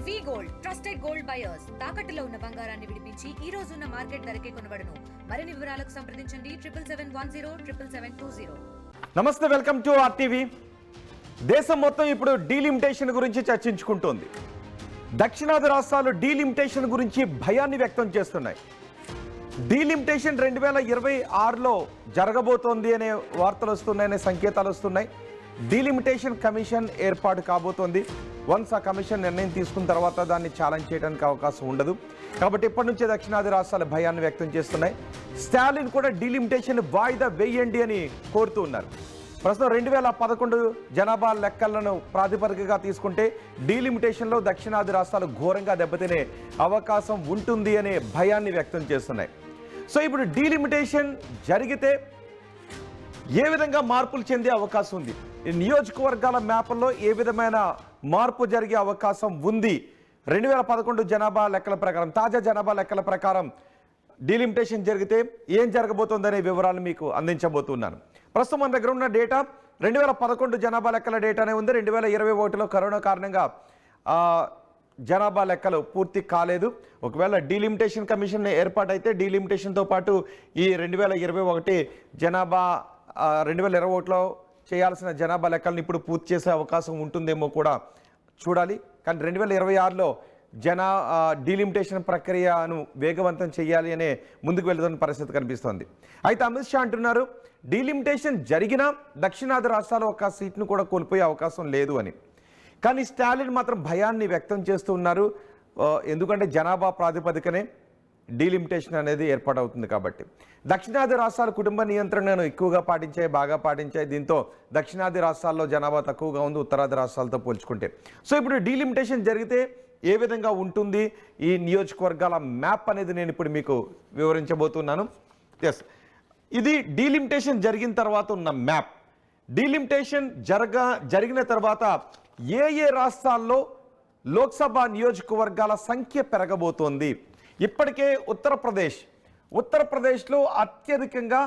వి gold trusted gold buyers తాకట్టులో ఉన్న బంగారాన్ని విడిపించి ఈ రోజు ఉన్న మార్కెట్ ధరకే కొనబడును. మరిన్ని వివరాలకు సంప్రదించండి 77107720. నమస్తే, వెల్కమ్ టు ఆర్టీవీ. దేశం మొత్తం ఇప్పుడు డీలిమిటేషన్ గురించి చర్చించుకుంటోంది. దక్షిణాది రాష్ట్రాలు డీలిమిటేషన్ గురించి భయాన్ని వ్యక్తం చేస్తున్నాయి. డీలిమిటేషన్ 2026లో జరగబోతోంది అనే వార్తలు వస్తున్నాయనే సంకేతాలు వస్తున్నాయి. డీలిమిటేషన్ కమిషన్ ఏర్పాటు కాబోతోంది. వన్స్ ఆ కమిషన్ నిర్ణయం తీసుకున్న తర్వాత దాన్ని ఛాలెంజ్ చేయడానికి అవకాశం ఉండదు. కాబట్టి ఇప్పటి నుంచే దక్షిణాది రాష్ట్రాలు భయాన్ని వ్యక్తం చేస్తున్నాయి. స్టాలిన్ కూడా డీలిమిటేషన్ వాయిదా వేయండి అని కోరుతూ ఉన్నారు. ప్రస్తుతం 2011 జనాభా లెక్కలను ప్రాతిపదికగా తీసుకుంటే డీలిమిటేషన్లో దక్షిణాది రాష్ట్రాలు ఘోరంగా దెబ్బతినే అవకాశం ఉంటుంది అనే భయాన్ని వ్యక్తం చేస్తున్నాయి. సో ఇప్పుడు డీలిమిటేషన్ జరిగితే ఏ విధంగా మార్పులు చెందే అవకాశం ఉంది, ఈ నియోజకవర్గాల మ్యాప్ల్లో ఏ విధమైన మార్పు జరిగే అవకాశం ఉంది, 2011 జనాభా లెక్కల ప్రకారం, తాజా జనాభా లెక్కల ప్రకారం డీలిమిటేషన్ జరిగితే ఏం జరగబోతోందనే వివరాలు మీకు అందించబోతున్నాను. ప్రస్తుతం మన దగ్గర ఉన్న డేటా 2011 జనాభా లెక్కల డేటానే ఉంది. 2021లో కరోనా కారణంగా జనాభా లెక్కలు పూర్తి కాలేదు. ఒకవేళ డీలిమిటేషన్ కమిషన్ ఏర్పాటైతే డీలిమిటేషన్తో పాటు ఈ 2021 జనాభా 2021లో చేయాల్సిన జనాభా లెక్కలను ఇప్పుడు పూర్తి చేసే అవకాశం ఉంటుందేమో కూడా చూడాలి. కానీ 2026లో డీలిమిటేషన్ ప్రక్రియను వేగవంతం చేయాలి అనే ముందుకు వెళ్తున్న పరిస్థితి కనిపిస్తోంది. అయితే అమిత్ షా అంటున్నారు డీలిమిటేషన్ జరిగినా దక్షిణాది రాష్ట్రాలు ఒక సీట్ను కూడా కోల్పోయే అవకాశం లేదు అని. కానీ స్టాలిన్ మాత్రం భయాన్ని వ్యక్తం చేస్తూ ఉన్నారు. ఎందుకంటే జనాభా ప్రాతిపదికనే డీలిమిటేషన్ అనేది ఏర్పాటవుతుంది కాబట్టి. దక్షిణాది రాష్ట్రాలు కుటుంబ నియంత్రణను ఎక్కువగా బాగా పాటించాయి. దీంతో దక్షిణాది రాష్ట్రాల్లో జనాభా తక్కువగా ఉంది ఉత్తరాది రాష్ట్రాలతో పోల్చుకుంటే. సో ఇప్పుడు డీలిమిటేషన్ జరిగితే ఏ విధంగా ఉంటుంది ఈ నియోజకవర్గాల మ్యాప్ అనేది నేను ఇప్పుడు మీకు వివరించబోతున్నాను. ఎస్, ఇది డీలిమిటేషన్ జరిగిన తర్వాత ఉన్న మ్యాప్. డీలిమిటేషన్ జరిగిన తర్వాత ఏ రాష్ట్రాల్లో లోక్సభ నియోజకవర్గాల సంఖ్య పెరగబోతోంది. ఇప్పటికే ఉత్తరప్రదేశ్లో అత్యధికంగా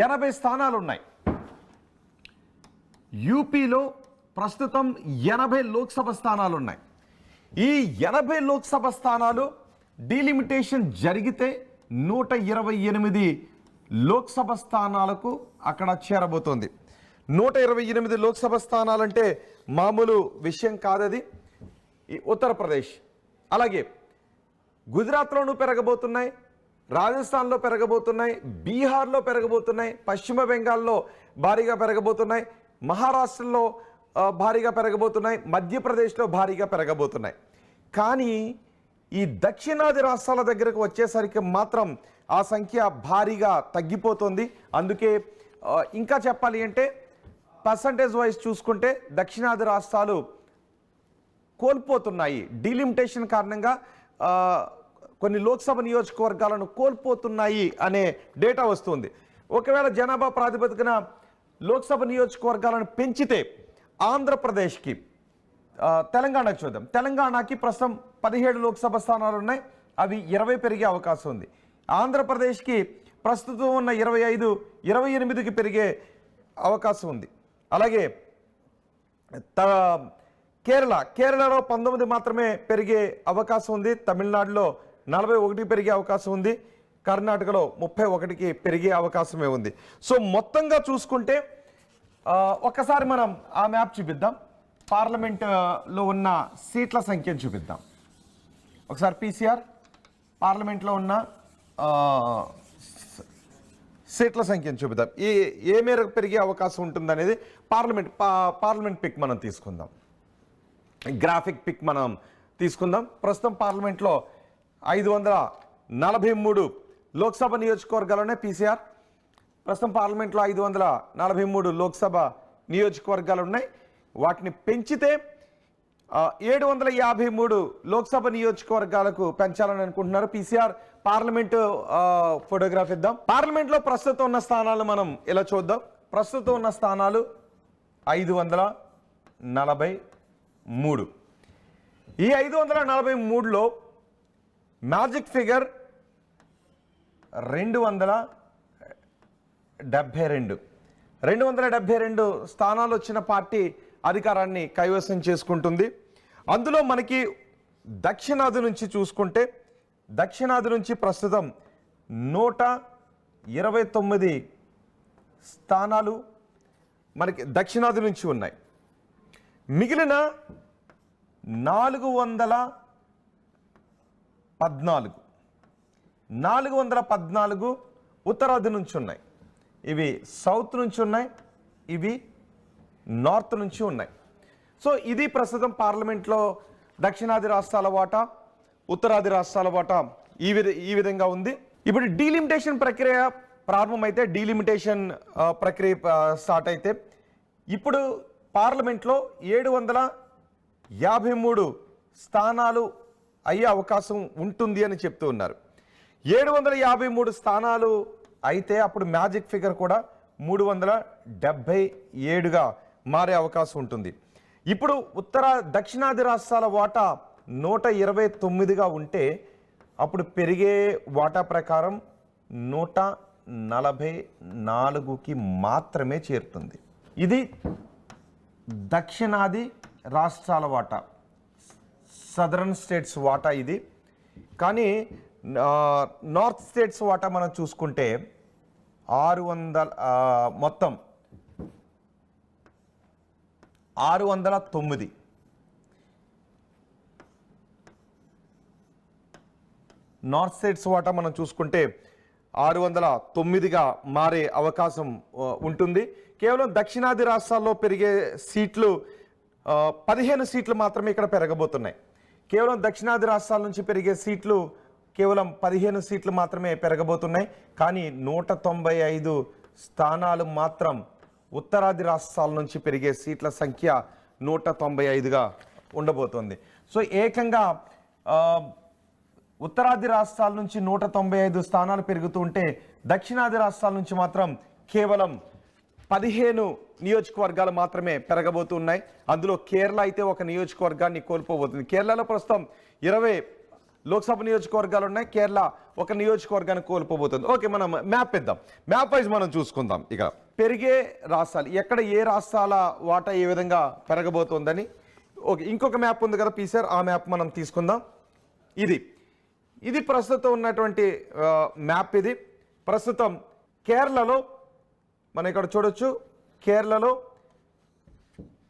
80 స్థానాలు ఉన్నాయి. యూపీలో ప్రస్తుతం 80 లోక్సభ స్థానాలు ఉన్నాయి. ఈ 80 లోక్సభ స్థానాలు డీలిమిటేషన్ జరిగితే 128 లోక్సభ స్థానాలకు అక్కడ చేరబోతోంది. 128 లోక్సభ స్థానాలంటే మామూలు విషయం కాదది. ఈ ఉత్తరప్రదేశ్, అలాగే గుజరాత్లోనూ పెరగబోతున్నాయి, రాజస్థాన్లో పెరగబోతున్నాయి, బీహార్లో పెరగబోతున్నాయి, పశ్చిమ బెంగాల్లో భారీగా పెరగబోతున్నాయి, మహారాష్ట్రలో భారీగా పెరగబోతున్నాయి, మధ్యప్రదేశ్లో భారీగా పెరగబోతున్నాయి. కానీ ఈ దక్షిణాది రాష్ట్రాల దగ్గరకు వచ్చేసరికి మాత్రం ఆ సంఖ్య భారీగా తగ్గిపోతుంది. అందుకే ఇంకా చెప్పాలి అంటే పర్సంటేజ్ వైజ్ చూసుకుంటే దక్షిణాది రాష్ట్రాలు కోల్పోతున్నాయి. డీలిమిటేషన్ కారణంగా కొన్ని లోక్సభ నియోజకవర్గాలను కోల్పోతున్నాయి అనే డేటా వస్తుంది. ఒకవేళ జనాభా ప్రాతిపదికన లోక్సభ నియోజకవర్గాలను పెంచితే ఆంధ్రప్రదేశ్కి, తెలంగాణకు చూద్దాం. తెలంగాణకి ప్రస్తుతం 17 లోక్సభ స్థానాలు ఉన్నాయి, అవి 20 పెరిగే అవకాశం ఉంది. ఆంధ్రప్రదేశ్కి ప్రస్తుతం ఉన్న 25, 28కి పెరిగే అవకాశం ఉంది. అలాగే కేరళలో 19 మాత్రమే పెరిగే అవకాశం ఉంది. తమిళనాడులో 41 పెరిగే అవకాశం ఉంది. కర్ణాటకలో 31కి పెరిగే అవకాశమే ఉంది. సో మొత్తంగా చూసుకుంటే ఒక్కసారి మనం ఆ మ్యాప్ చూపిద్దాం. పార్లమెంట్లో ఉన్న సీట్ల సంఖ్యను చూపిద్దాం. ఒకసారి పీసీఆర్ పార్లమెంట్లో ఉన్న సీట్ల సంఖ్యను చూపిద్దాం. ఏ మేరకు పెరిగే అవకాశం ఉంటుందనేది పార్లమెంట్ పిక్ మనం తీసుకుందాం. గ్రాఫిక్ పిక్ మనం తీసుకుందాం. ప్రస్తుతం పార్లమెంట్లో 543 లోక్సభ నియోజకవర్గాలునే పీసీఆర్. ప్రస్తుతం పార్లమెంట్లో 543 లోక్సభ నియోజకవర్గాలు ఉన్నాయి. వాటిని పెంచితే 753 లోక్సభ నియోజకవర్గాలకు పెంచాలని అనుకుంటున్నారు. పీసీఆర్ పార్లమెంటు ఫోటోగ్రాఫ్ ఇద్దాం. పార్లమెంట్లో ప్రస్తుతం ఉన్న స్థానాలు మనం ఇలా చూద్దాం. ప్రస్తుతం ఉన్న స్థానాలు 543. ఈ 543లో మ్యాజిక్ ఫిగర్ 272 స్థానాలు వచ్చిన పార్టీ అధికారాన్ని కైవసం చేసుకుంటుంది. అందులో మనకి దక్షిణాది నుంచి చూసుకుంటే దక్షిణాది నుంచి ప్రస్తుతం 129 స్థానాలు మనకి దక్షిణాది నుంచి ఉన్నాయి. మిగిలిన 414 ఉత్తరాది నుంచి ఉన్నాయి. ఇవి సౌత్ నుంచి ఉన్నాయి, ఇవి నార్త్ నుంచి ఉన్నాయి. సో ఇది ప్రస్తుతం పార్లమెంట్లో దక్షిణాది రాష్ట్రాల వాటా, ఉత్తరాది రాష్ట్రాల వాటా ఈ విధంగా ఉంది. ఇప్పుడు డీలిమిటేషన్ ప్రక్రియ ప్రారంభమైతే, డీలిమిటేషన్ ప్రక్రియ స్టార్ట్ అయితే ఇప్పుడు పార్లమెంట్లో 753 స్థానాలు అయ్యే అవకాశం ఉంటుంది అని చెప్తూ ఉన్నారు. 753 స్థానాలు అయితే అప్పుడు మ్యాజిక్ ఫిగర్ కూడా 377గా మారే అవకాశం ఉంటుంది. ఇప్పుడు దక్షిణాది రాష్ట్రాల వాటా 129గా ఉంటే అప్పుడు పెరిగే వాటా ప్రకారం 144కి మాత్రమే చేరుతుంది. ఇది దక్షిణాది రాష్ట్రాల వాటా, సదరన్ స్టేట్స్ వాటా ఇది. కానీ నార్త్ స్టేట్స్ వాటా మనం చూసుకుంటే 600 మొత్తం 609. నార్త్ స్టేట్స్ వాటా మనం చూసుకుంటే 609గా మారే అవకాశం ఉంటుంది. కేవలం దక్షిణాది రాష్ట్రాల్లో పెరిగే సీట్లు 15 సీట్లు మాత్రమే ఇక్కడ పెరగబోతున్నాయి. కేవలం దక్షిణాది రాష్ట్రాల నుంచి పెరిగే సీట్లు కేవలం 15 సీట్లు మాత్రమే పెరగబోతున్నాయి. కానీ 195 స్థానాలు మాత్రం ఉత్తరాది రాష్ట్రాల నుంచి పెరిగే సీట్ల సంఖ్య 195గా ఉండబోతోంది. సో ఏకంగా ఉత్తరాది రాష్ట్రాల నుంచి 195 స్థానాలు పెరుగుతూ ఉంటే దక్షిణాది రాష్ట్రాల నుంచి మాత్రం కేవలం 15 నియోజకవర్గాలు మాత్రమే పెరగబోతున్నాయి. అందులో కేరళ అయితే ఒక నియోజకవర్గాన్ని కోల్పోబోతుంది. కేరళలో ప్రస్తుతం 20 లోక్సభ నియోజకవర్గాలు ఉన్నాయి. కేరళ ఒక నియోజకవర్గాన్ని కోల్పోబోతుంది. ఓకే, మనం మ్యాప్ ఇద్దాం. మ్యాప్ వైజ్ మనం చూసుకుందాం. ఇక పెరిగే రాష్ట్రాలు ఎక్కడ, ఏ రాష్ట్రాల వాటా ఏ విధంగా పెరగబోతోందని. ఓకే, ఇంకొక మ్యాప్ ఉంది కదా పీసర్, ఆ మ్యాప్ మనం తీసుకుందాం. ఇది ప్రస్తుతం ఉన్నటువంటి మ్యాప్. ఇది ప్రస్తుతం కేరళలో మనం ఇక్కడ చూడొచ్చు. కేరళలో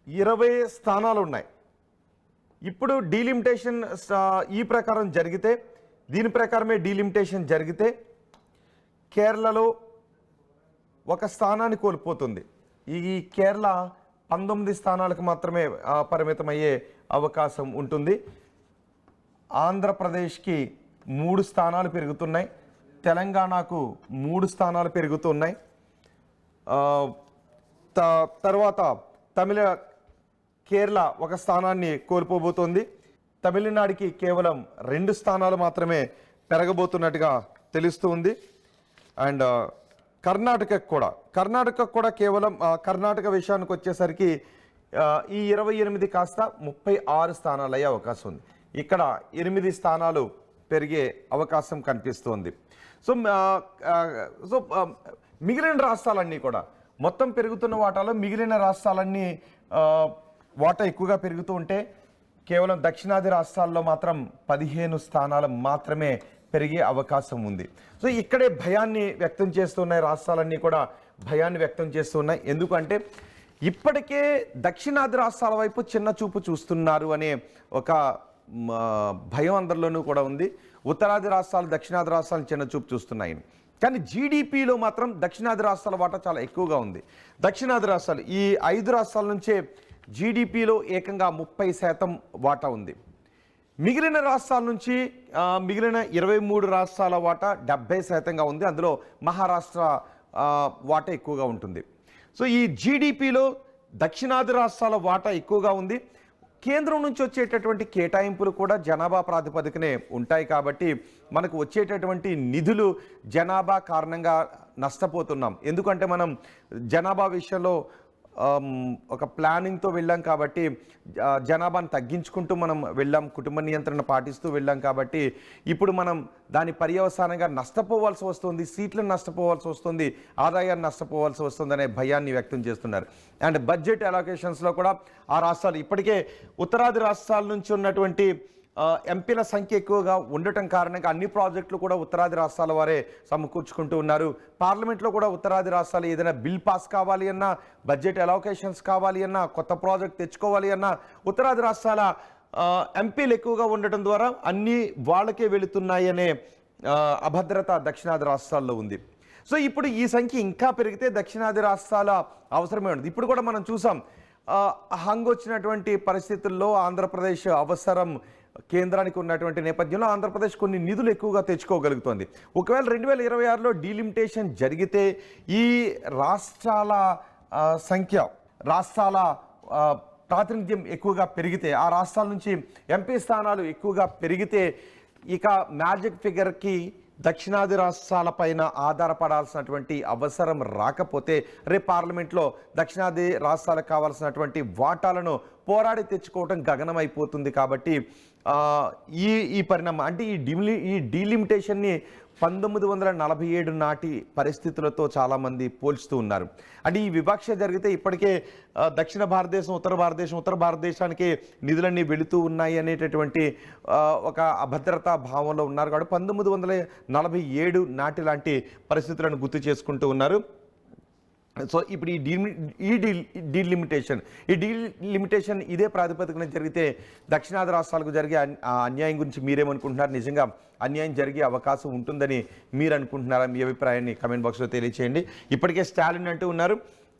20 స్థానాలు ఉన్నాయి. ఇప్పుడు డీలిమిటేషన్ ఈ ప్రకారం జరిగితే, దీని ప్రకారమే డీలిమిటేషన్ జరిగితే కేరళలో ఒక స్థానాన్ని కోల్పోతుంది. ఈ కేరళ 19 స్థానాలకు మాత్రమే పరిమితమయ్యే అవకాశం ఉంటుంది. ఆంధ్రప్రదేశ్కి 3 స్థానాలు పెరుగుతున్నాయి. తెలంగాణకు 3 స్థానాలు పెరుగుతున్నాయి. తర్వాత కేరళ ఒక స్థానాన్ని కోల్పోబోతోంది. తమిళనాడుకి కేవలం 2 స్థానాలు మాత్రమే పెరగబోతున్నట్టుగా తెలుస్తూ ఉంది. అండ్ కర్ణాటక కూడా కేవలం కర్ణాటక విషయానికి వచ్చేసరికి ఈ 28 కాస్త 36 స్థానాలు అయ్యే అవకాశం ఉంది. ఇక్కడ 8 స్థానాలు పెరిగే అవకాశం కనిపిస్తోంది. సో మిగిలిన రాష్ట్రాలన్నీ కూడా మొత్తం పెరుగుతున్న వాటాలో మిగిలిన రాష్ట్రాలన్నీ వాటా ఎక్కువగా పెరుగుతూ ఉంటే కేవలం దక్షిణాది రాష్ట్రాల్లో మాత్రం 15 స్థానాలు మాత్రమే పెరిగే అవకాశం ఉంది. సో ఇక్కడే భయాన్ని వ్యక్తం చేస్తున్నాయి. రాష్ట్రాలన్నీ కూడా భయాన్ని వ్యక్తం చేస్తున్నాయి. ఎందుకంటే ఇప్పటికే దక్షిణాది రాష్ట్రాల వైపు చిన్న చూపు చూస్తున్నారు అనే ఒక భయం అందరిలోనూ కూడా ఉంది. ఉత్తరాది రాష్ట్రాలు దక్షిణాది రాష్ట్రాలు చిన్న చూపు చూస్తున్నాయి. కానీ జీడిపిలో మాత్రం దక్షిణాది రాష్ట్రాల వాటా చాలా ఎక్కువగా ఉంది. దక్షిణాది రాష్ట్రాలు ఈ 5 రాష్ట్రాల నుంచే జీడిపిలో ఏకంగా 30% వాటా ఉంది. మిగిలిన రాష్ట్రాల నుంచి మిగిలిన 23 రాష్ట్రాల వాటా 70%గా ఉంది. అందులో మహారాష్ట్ర వాటా ఎక్కువగా ఉంటుంది. సో ఈ జీడిపిలో దక్షిణాది రాష్ట్రాల వాటా ఎక్కువగా ఉంది. కేంద్రం నుంచి వచ్చేటటువంటి కేటాయింపులు కూడా జనాభా ప్రాతిపదికనే ఉంటాయి. కాబట్టి మనకు వచ్చేటటువంటి నిధులు జనాభా కారణంగా నష్టపోతున్నాం. ఎందుకంటే మనం జనాభా విషయంలో ఒక ప్లానింగ్తో వెళ్ళాం. కాబట్టి జనాభాను తగ్గించుకుంటూ మనం వెళ్ళాం, కుటుంబ నియంత్రణ పాటిస్తూ వెళ్ళాం. కాబట్టి ఇప్పుడు మనం దాని పర్యవసానంగా నష్టపోవాల్సి వస్తుంది, సీట్లను నష్టపోవాల్సి వస్తుంది, ఆదాయాన్ని నష్టపోవాల్సి వస్తుంది అనే భయాన్ని వ్యక్తం చేస్తున్నారు. అండ్ బడ్జెట్ అలొకేషన్స్లో కూడా ఆ రాష్ట్రాలు ఇప్పటికే ఉత్తరాది రాష్ట్రాల నుంచి ఉన్నటువంటి ఎంపీల సంఖ్య ఎక్కువగా ఉండటం కారణంగా అన్ని ప్రాజెక్టులు కూడా ఉత్తరాది రాష్ట్రాల వారే సమకూర్చుకుంటూ ఉన్నారు. పార్లమెంట్లో కూడా ఉత్తరాది రాష్ట్రాలు ఏదైనా బిల్ పాస్ కావాలి అన్నా, బడ్జెట్ అలొకేషన్స్ కావాలి అన్నా, కొత్త ప్రాజెక్ట్ తెచ్చుకోవాలి అన్నా ఉత్తరాది రాష్ట్రాల ఎంపీలు ఎక్కువగా ఉండటం ద్వారా అన్నీ వాళ్ళకే వెళుతున్నాయనే అభద్రత దక్షిణాది రాష్ట్రాల్లో ఉంది. సో ఇప్పుడు ఈ సంఖ్య ఇంకా పెరిగితే దక్షిణాది రాష్ట్రాల అవసరమే ఉండదు. ఇప్పుడు కూడా మనం చూసాం, హంగ్ వచ్చినటువంటి పరిస్థితుల్లో ఆంధ్రప్రదేశ్ అవసరం కేంద్రానికి ఉన్నటువంటి నేపథ్యంలో ఆంధ్రప్రదేశ్ కొన్ని నిధులు ఎక్కువగా తెచ్చుకోగలుగుతోంది. ఒకవేళ 2026లో డీలిమిటేషన్ జరిగితే ఈ రాష్ట్రాల సంఖ్య, రాష్ట్రాల ప్రాతినిధ్యం ఎక్కువగా పెరిగితే, ఆ రాష్ట్రాల నుంచి ఎంపీ స్థానాలు ఎక్కువగా పెరిగితే ఇక మ్యాజిక్ ఫిగర్కి దక్షిణాది రాష్ట్రాలపైన ఆధారపడాల్సినటువంటి అవసరం రాకపోతే రేపు పార్లమెంట్లో దక్షిణాది రాష్ట్రాలకు కావాల్సినటువంటి వాటాలను పోరాడి తెచ్చుకోవటం గగనమైపోతుంది. కాబట్టి ఈ పరిణామం అంటే ఈ డీలిమిటేషన్ని 1947 నాటి పరిస్థితులతో చాలామంది పోల్చుతూ ఉన్నారు. అంటే ఈ వివక్ష జరిగితే ఇప్పటికే దక్షిణ భారతదేశం, ఉత్తర భారతదేశానికి నిధులన్నీ వెళుతూ ఉన్నాయి అనేటటువంటి ఒక అభద్రతా భావంలో ఉన్నారు. కాబట్టి 1947 నాటి లాంటి పరిస్థితులను గుర్తు చేసుకుంటూ ఉన్నారు. సో ఇప్పుడు ఈ డీలిమిటేషన్ ఇదే ప్రాతిపదికన జరిగితే దక్షిణాది రాష్ట్రాలకు జరిగే అన్యాయం గురించి మీరేమనుకుంటున్నారు? నిజంగా అన్యాయం జరిగే అవకాశం ఉంటుందని మీరు అనుకుంటున్నారా? మీ అభిప్రాయాన్ని కమెంట్ బాక్స్లో తెలియచేయండి. ఇప్పటికే స్టాలిన్ అంటూ ఉన్నారు,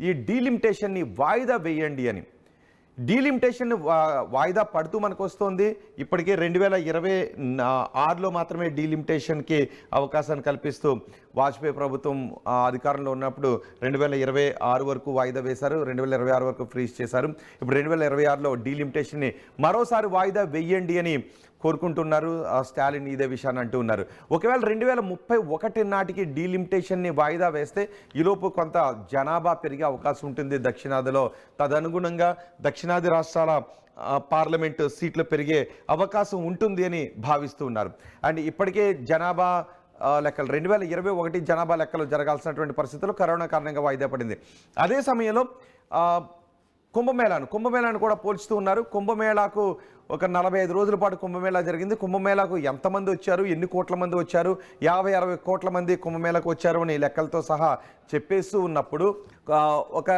ఈ డీలిమిటేషన్ని వాయిదా వేయండి అని. డీలిమిటేషన్ వాయిదా పడుతూ మనకు వస్తుంది. ఇప్పటికే 2026లో మాత్రమే డీలిమిటేషన్కి అవకాశాన్ని కల్పిస్తూ వాజ్పేయి ప్రభుత్వం అధికారంలో ఉన్నప్పుడు 2026 వరకు వాయిదా వేశారు, 2026 వరకు ఫ్రీజ్ చేశారు. ఇప్పుడు 2026లో డీలిమిటేషన్ని మరోసారి వాయిదా వేయండి అని కోరుకుంటున్నారు స్టాలిన్. ఇదే విషయాన్ని అంటూ ఉన్నారు. ఒకవేళ 2031 నాటికి డీలిమిటేషన్ని వాయిదా వేస్తే ఈలోపు కొంత జనాభా పెరిగే అవకాశం ఉంటుంది దక్షిణాదిలో. తదనుగుణంగా దక్షిణాది రాష్ట్రాల పార్లమెంటు సీట్లు పెరిగే అవకాశం ఉంటుంది అని భావిస్తూ ఉన్నారు. అండ్ ఇప్పటికే జనాభా లెక్కలు 2021 జనాభా లెక్కలు జరగాల్సినటువంటి పరిస్థితుల్లో కరోనా కారణంగా వాయిదా పడింది. అదే సమయంలో కుంభమేళాను కూడా పోల్చుతూ ఉన్నారు. కుంభమేళాకు ఒక 45 రోజుల పాటు కుంభమేళా జరిగింది. కుంభమేళాకు ఎంతమంది వచ్చారు, ఎన్ని కోట్ల మంది వచ్చారు, 50-60 కోట్ల మంది కుంభమేళాకు వచ్చారు అని లెక్కలతో సహా చెప్పేస్తూ ఉన్నప్పుడు ఒక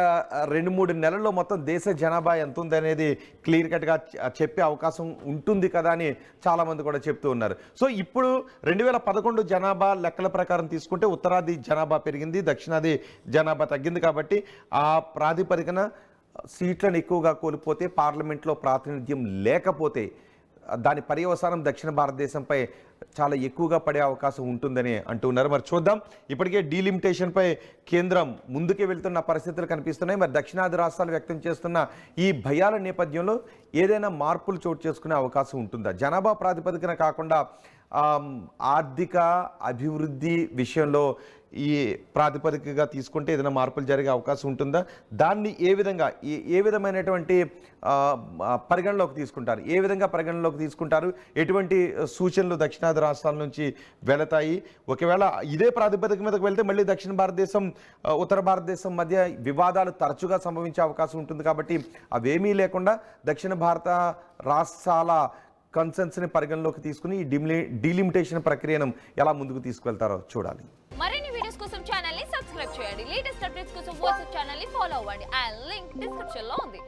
2-3 నెలల్లో మొత్తం దేశ జనాభా ఎంత ఉంది అనేది క్లియర్ కట్గా చెప్పే అవకాశం ఉంటుంది కదా అని చాలామంది కూడా చెప్తూ ఉన్నారు. సో ఇప్పుడు 2011 జనాభా లెక్కల ప్రకారం తీసుకుంటే ఉత్తరాది జనాభా పెరిగింది, దక్షిణాది జనాభా తగ్గింది. కాబట్టి ఆ ప్రాతిపదికన సీట్లను ఎక్కువగా కోల్పోతే, పార్లమెంట్లో ప్రాతినిధ్యం లేకపోతే దాని పర్యవసానం దక్షిణ భారతదేశంపై చాలా ఎక్కువగా పడే అవకాశం ఉంటుందని అంటున్నారు. మరి చూద్దాం. ఇప్పటికే డీలిమిటేషన్పై కేంద్రం ముందుకే వెళ్తున్న పరిస్థితులు కనిపిస్తున్నాయి. మరి దక్షిణాది రాష్ట్రాలు వ్యక్తం చేస్తున్న ఈ భయాల నేపథ్యంలో ఏదైనా మార్పులు చోటు చేసుకునే అవకాశం ఉంటుందా? జనాభా ప్రాతిపదికన కాకుండా ఆర్థిక అభివృద్ధి విషయంలో ఈ ప్రాతిపదికగా తీసుకుంటే ఏదైనా మార్పులు జరిగే అవకాశం ఉంటుందా? దాన్ని ఏ విధమైనటువంటి పరిగణలోకి తీసుకుంటారు? ఏ విధంగా పరిగణలోకి తీసుకుంటారు? ఎటువంటి సూచనలు దక్షిణాది రాష్ట్రాల నుంచి వెళతాయి? ఒకవేళ ఇదే ప్రాతిపదిక మీదకి వెళ్తే మళ్ళీ దక్షిణ భారతదేశం, ఉత్తర భారతదేశం మధ్య వివాదాలు తరచుగా సంభవించే అవకాశం ఉంటుంది. కాబట్టి అవేమీ లేకుండా దక్షిణ భారత రాష్ట్రాల కన్సర్న్స్ని పరిగణలోకి తీసుకుని ఈ డీలిమిటేషన్ ప్రక్రియను ఎలా ముందుకు తీసుకువెళ్తారో చూడాలి. మరిన్ని వీడియోస్ కోసం ఛానల్ ని సబ్స్క్రైబ్ చేయండి. లేటెస్ట్ అప్డేట్స్ కోసం వాట్సాప్ ఛానల్ ని ఫాలో అవ్వండి. ఆ లింక్ డిస్క్రిప్షన్ లో ఉంది.